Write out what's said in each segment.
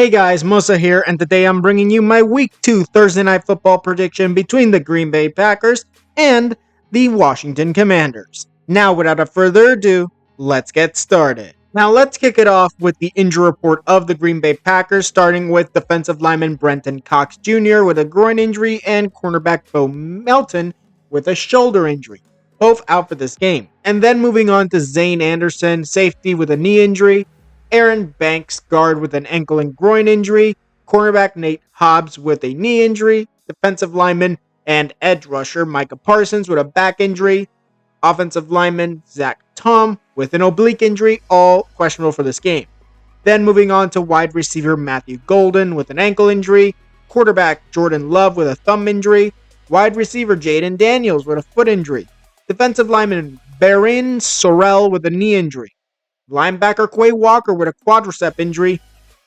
Hey guys, Mosa here, and today I'm bringing you my Week 2 Thursday Night Football prediction between the Green Bay Packers and the Washington Commanders. Now, without further ado, let's get started. Now, let's kick it off with the injury report of the Green Bay Packers, starting with defensive lineman Brenton Cox Jr. with a groin injury and cornerback Bo Melton with a shoulder injury, both out for this game. And then moving on to Zane Anderson, safety with a knee injury, Aaron Banks, guard with an ankle and groin injury, cornerback Nate Hobbs with a knee injury, defensive lineman and edge rusher Micah Parsons with a back injury, offensive lineman Zach Tom with an oblique injury, all questionable for this game. Then moving on to wide receiver Matthew Golden with an ankle injury, quarterback Jordan Love with a thumb injury, wide receiver Jaden Daniels with a foot injury, defensive lineman Baron Sorrell with a knee injury, linebacker Quay Walker with a quadricep injury,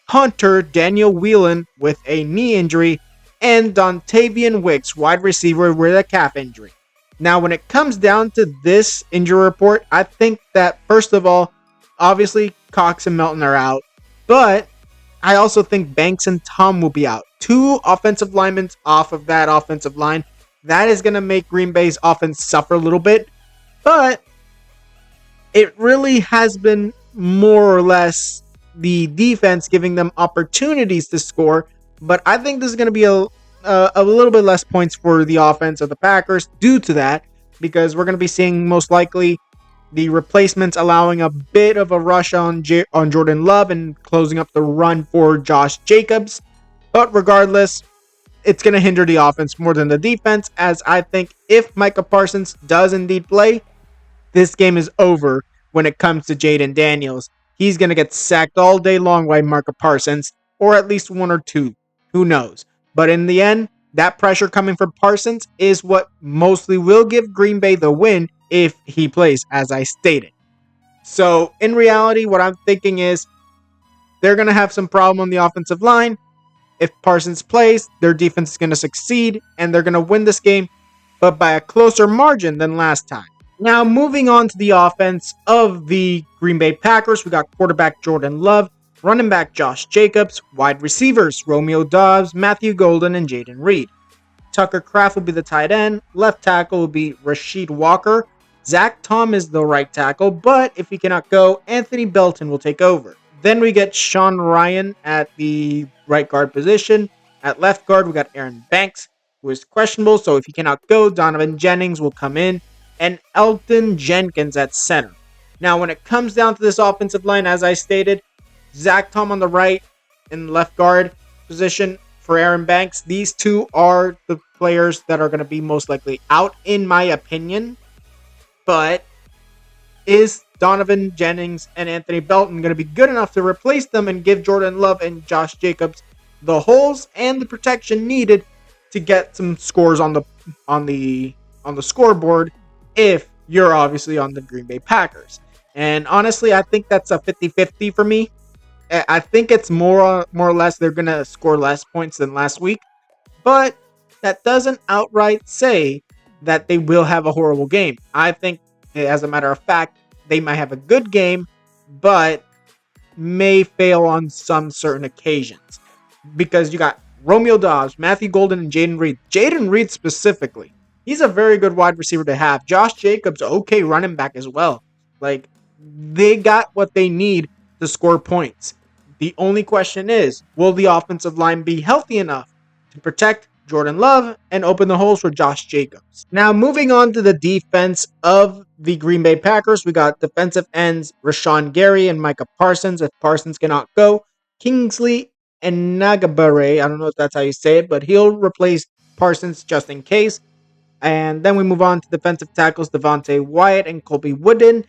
Hunter Daniel Whelan with a knee injury, and Dontavian Wicks, wide receiver, with a calf injury. Now, when it comes down to this injury report, I think that, first of all, obviously Cox and Melton are out, but I also think Banks and Tom will be out. Two offensive linemen off of that offensive line. That is going to make Green Bay's offense suffer a little bit, but it really has been more or less the defense giving them opportunities to score. But I think this is going to be a little bit less points for the offense of the Packers due to that, because we're going to be seeing most likely the replacements allowing a bit of a rush on Jordan Love and closing up the run for Josh Jacobs. But regardless, it's going to hinder the offense more than the defense, as I think if Micah Parsons does indeed play, this game is over when it comes to Jaden Daniels. He's going to get sacked all day long by Micah Parsons, or at least one or two. Who knows? But in the end, that pressure coming from Parsons is what mostly will give Green Bay the win if he plays, as I stated. So, in reality, what I'm thinking is they're going to have some problem on the offensive line. If Parsons plays, their defense is going to succeed, and they're going to win this game, but by a closer margin than last time. Now, moving on to the offense of the Green Bay Packers, we got quarterback Jordan Love, running back Josh Jacobs, wide receivers Romeo Doubs, Matthew Golden, and Jaden Reed. Tucker Kraft will be the tight end. Left tackle will be Rasheed Walker. Zach Tom is the right tackle, but if he cannot go, Anthony Belton will take over. Then we get Sean Ryan at the right guard position. At left guard, we got Aaron Banks, who is questionable, so if he cannot go, Donovan Jennings will come in, and Elton Jenkins at center. Now, when it comes down to this offensive line, as I stated, Zach Tom on the right and left guard position for Aaron Banks. These two are the players that are going to be most likely out, in my opinion. But is Donovan Jennings and Anthony Belton going to be good enough to replace them and give Jordan Love and Josh Jacobs the holes and the protection needed to get some scores on the scoreboard if you're obviously on the Green Bay Packers? And honestly, I think that's a 50-50 for me. I think it's more or less they're going to score less points than last week. But that doesn't outright say that they will have a horrible game. I think, as a matter of fact, they might have a good game, but may fail on some certain occasions. Because you got Romeo Doubs, Matthew Golden, and Jaden Reed. Jaden Reed specifically. He's a very good wide receiver to have. Josh Jacobs, okay running back as well. Like, they got what they need to score points. The only question is, will the offensive line be healthy enough to protect Jordan Love and open the holes for Josh Jacobs? Now, moving on to the defense of the Green Bay Packers, we got defensive ends Rashawn Gary and Micah Parsons. If Parsons cannot go, Kingsley and Nagabare, I don't know if that's how you say it, but he'll replace Parsons just in case. And then we move on to defensive tackles Devontae Wyatt and Colby Wooden.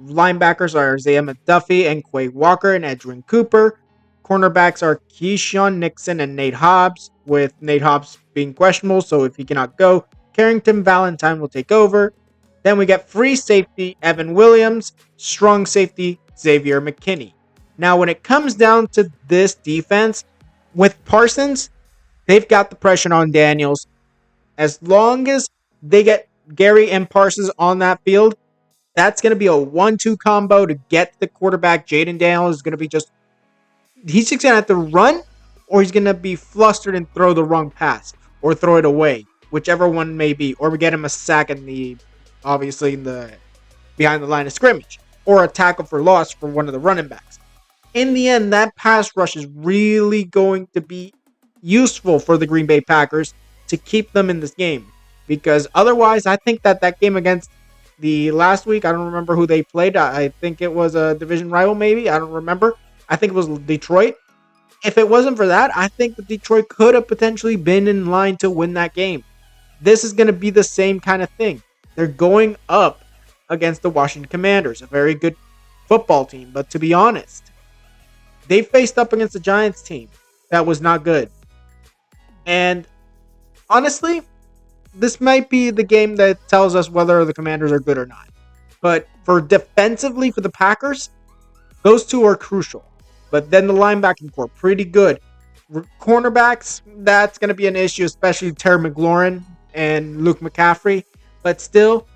Linebackers are Isaiah McDuffie and Quay Walker and Edwin Cooper. Cornerbacks are Keyshawn Nixon and Nate Hobbs, with Nate Hobbs being questionable, so if he cannot go, Carrington Valentine will take over. Then we get free safety Evan Williams, strong safety Xavier McKinney. Now, when it comes down to this defense, with Parsons, they've got the pressure on Daniels. As long as they get Gary and Parsons on that field, that's going to be a 1-2 combo to get the quarterback. Jaden Daniels is going to be just he's just gonna have to run, or he's gonna be flustered and throw the wrong pass or throw it away, whichever one may be, or we get him a sack in the obviously in the behind the line of scrimmage, or a tackle for loss for one of the running backs. In the end, that pass rush is really going to be useful for the Green Bay Packers to keep them in this game. Because otherwise, I think that game against the last week, I don't remember who they played. I think it was a division rival, maybe. I don't remember. I think it was Detroit. If it wasn't for that, I think that Detroit could have potentially been in line to win that game. This is going to be the same kind of thing. They're going up against the Washington Commanders, a very good football team. But to be honest, they faced up against the Giants team that was not good. And honestly, this might be the game that tells us whether the Commanders are good or not. But for defensively for the Packers, those two are crucial. But then the linebacking core, pretty good. Cornerbacks, that's going to be an issue, especially Terry McLaurin and Luke McCaffrey. But still,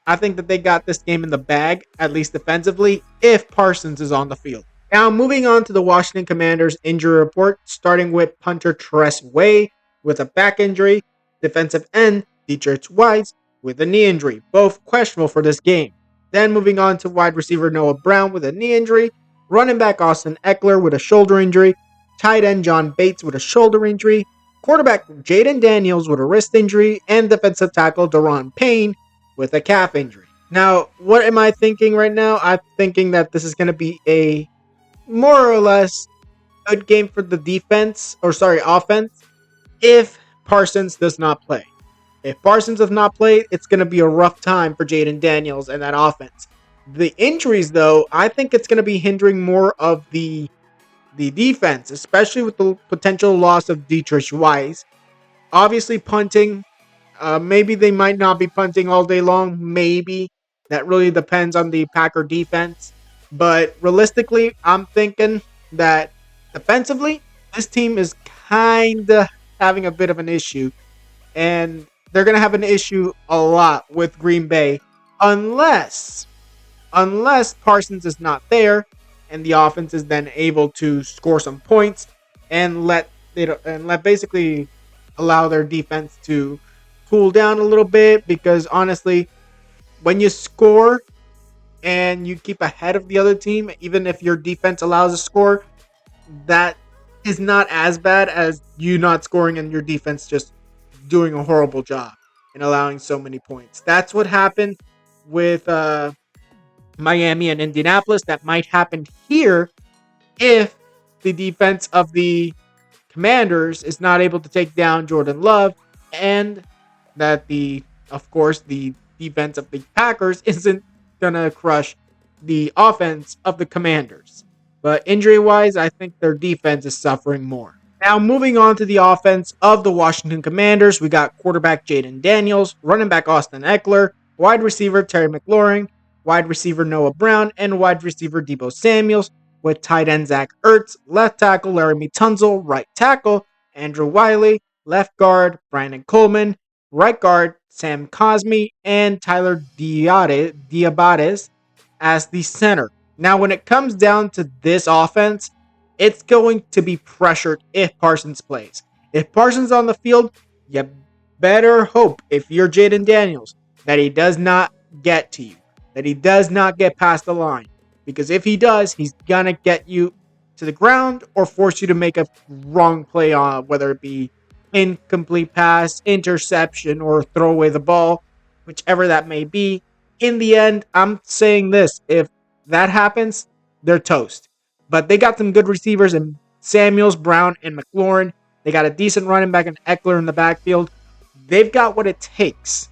I think that they got this game in the bag, at least defensively, if Parsons is on the field. Now, moving on to the Washington Commanders injury report, starting with punter Tress Way with a back injury, defensive end Dietrich Wise with a knee injury, both questionable for this game. Then moving on to wide receiver Noah Brown with a knee injury, running back Austin Eckler with a shoulder injury, tight end John Bates with a shoulder injury, quarterback Jaden Daniels with a wrist injury, and defensive tackle Daron Payne with a calf injury. Now, what am I thinking right now? I'm thinking that this is going to be a more or less good game for the offense, if Parsons does not play. If Parsons does not play, it's going to be a rough time for Jaden Daniels and that offense. The injuries, though, I think it's going to be hindering more of the defense, especially with the potential loss of Dietrich Wise. Obviously, punting, maybe they might not be punting all day long. Maybe. That really depends on the Packer defense. But realistically, I'm thinking that defensively, this team is kind of having a bit of an issue. And they're going to have an issue a lot with Green Bay unless Parsons is not there and the offense is then able to score some points and let basically allow their defense to cool down a little bit, because honestly, when you score and you keep ahead of the other team, even if your defense allows a score, that is not as bad as you not scoring and your defense just doing a horrible job and allowing so many points. That's what happened with Miami and Indianapolis. That might happen here if the defense of the Commanders is not able to take down Jordan Love, and that the defense of the Packers isn't gonna crush the offense of the Commanders. But injury-wise, I think their defense is suffering more. Now, moving on to the offense of the Washington Commanders, we got quarterback Jaden Daniels, running back Austin Eckler, wide receiver Terry McLaurin, wide receiver Noah Brown, and wide receiver Deebo Samuels, with tight end Zach Ertz, left tackle Laramie Tunzel, right tackle Andrew Wiley, left guard Brandon Coleman, right guard Sam Cosmi, and Tyler Diabates as the center. Now, when it comes down to this offense, it's going to be pressured if Parsons plays. If Parsons on the field, you better hope, if you're Jaden Daniels, that he does not get to you, that he does not get past the line. Because if he does, he's going to get you to the ground or force you to make a wrong play on, whether it be incomplete pass, interception, or throw away the ball, whichever that may be. In the end, I'm saying this, if that happens, they're toast. But they got some good receivers in Samuels, Brown, and McLaurin. They got a decent running back in Eckler in the backfield. They've got what it takes.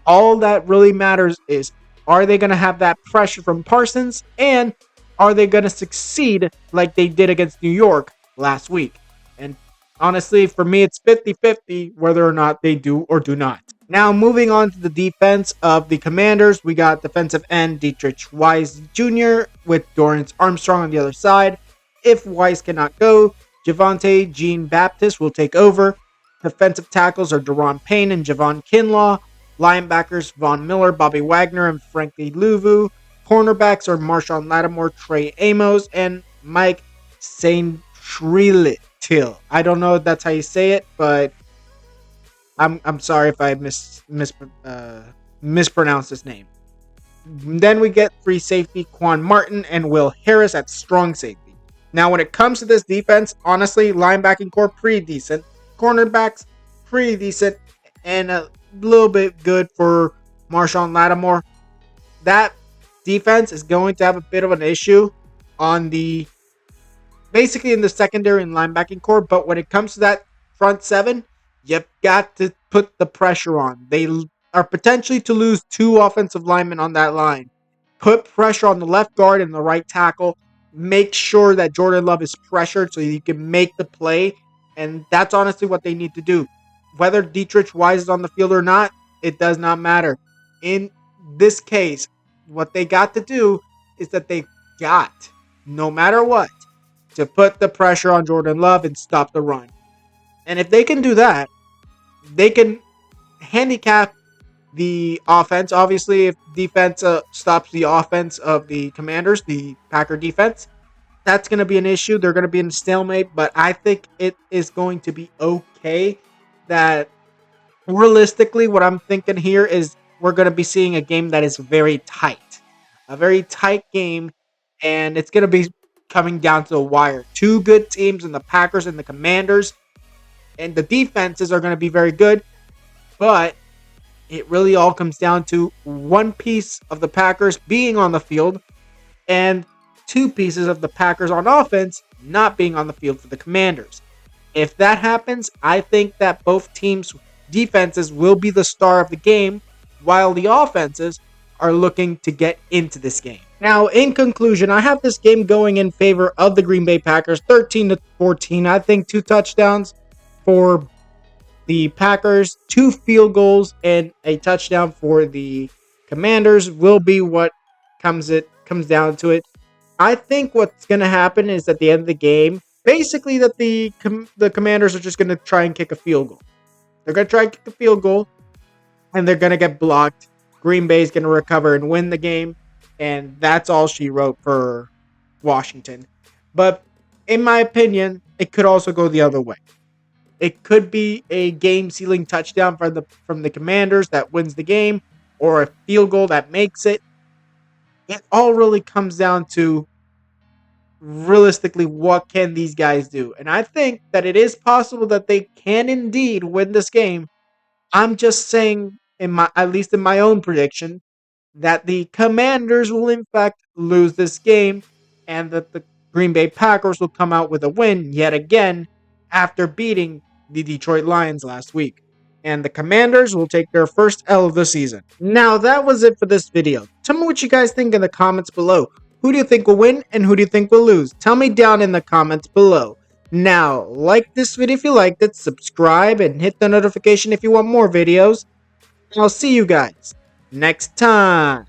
All that really matters is, are they going to have that pressure from Parsons? And are they going to succeed like they did against New York last week? And honestly, for me, it's 50-50 whether or not they do or do not. Now, moving on to the defense of the Commanders, we got defensive end Dietrich Wise Jr. with Dorrance Armstrong on the other side. If Wise cannot go, Javonte Jean-Baptiste will take over. Defensive tackles are Daron Payne and Javon Kinlaw. Linebackers Von Miller, Bobby Wagner, and Frankie Louvu. Cornerbacks are Marshawn Lattimore, Trey Amos, and Mike St. Till. I don't know if that's how you say it, but I'm sorry if I mispronounced his name. Then we get free safety Quan Martin and Will Harris at strong safety. Now, when it comes to this defense, honestly, linebacking core pretty decent, cornerbacks pretty decent, and a little bit good for Marshawn Lattimore. That defense is going to have a bit of an issue on the basically in the secondary and linebacking core. But when it comes to that front seven, you've got to put the pressure on. They are potentially to lose two offensive linemen on that line. Put pressure on the left guard and the right tackle. Make sure that Jordan Love is pressured so you can make the play. And that's honestly what they need to do. Whether Dietrich Wise is on the field or not, it does not matter. In this case, what they got to do is that they got, no matter what, to put the pressure on Jordan Love and stop the run. And if they can do that, they can handicap the offense. Obviously, if defense stops the offense of the Commanders, the Packer defense, that's going to be an issue. They're going to be in a stalemate, but I think it is going to be okay. That realistically, what I'm thinking here is we're going to be seeing a game that is very tight. A very tight game, and it's going to be coming down to the wire. Two good teams in the Packers and the Commanders, and the defenses are going to be very good, but it really all comes down to one piece of the Packers being on the field and two pieces of the Packers on offense not being on the field for the Commanders. If that happens, I think that both teams' defenses will be the star of the game, while the offenses are looking to get into this game. Now, in conclusion, I have this game going in favor of the Green Bay Packers, 13-14. I think 2 touchdowns for the Packers, 2 field goals, and a touchdown for the Commanders will be what comes down to it. I think what's going to happen is at the end of the game, basically that the Commanders are just going to try and kick a field goal. They're going to try and kick a field goal, and they're going to get blocked. Green Bay is going to recover and win the game, and that's all she wrote for Washington. But in my opinion, it could also go the other way. It could be a game-sealing touchdown from the Commanders that wins the game, or a field goal that makes it. It all really comes down to, realistically, what can these guys do? And I think that it is possible that they can indeed win this game. I'm just saying, at least in my own prediction, that the Commanders will in fact lose this game, and that the Green Bay Packers will come out with a win yet again after beating the Detroit Lions last week. And the Commanders will take their first L of the season. Now, that was it for this video. Tell me what you guys think in the comments below. Who do you think will win and who do you think will lose? Tell me down in the comments below. Now, like this video if you liked it, subscribe, and hit the notification if you want more videos. I'll see you guys next time.